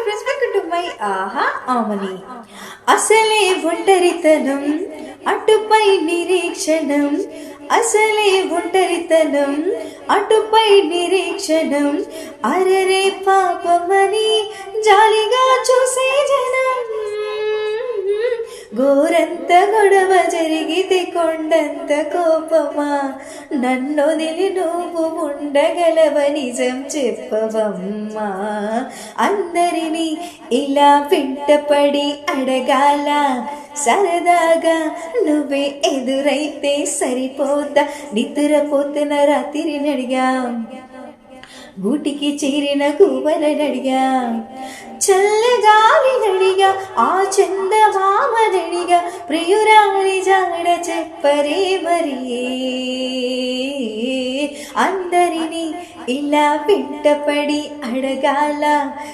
Friends, welcome to my ఆహా ఆమని. అసలే ఒంటరితనం, అటుపై నిరీక్షణం. అసలే ఒంటరితనం, అటుపై నిరీక్షణం. అరరే పాపమని జాలిగా చూసే జనం. గోరంత గొడవ జరిగితే కొండంత కోపమా? నన్నొదిలి నువ్వు ఉండగలవ, నిజం చెప్పవమ్మా. అందరినీ ఇలా వెంటపడి అడగాల, సరదాగా నువ్వే ఎదురైతే సరిపోతా. నిద్రపోతున్న రాత్రి నడిగా, గూటికి చేరిన గువ్వలనడిగా, చల్లగాలి నడిగా, ఆ చందమామనడిగా, ప్రియురాలి జాడ చెప్పరే మరి. అందరినీ ఇలా వెంటపడి అడగాల.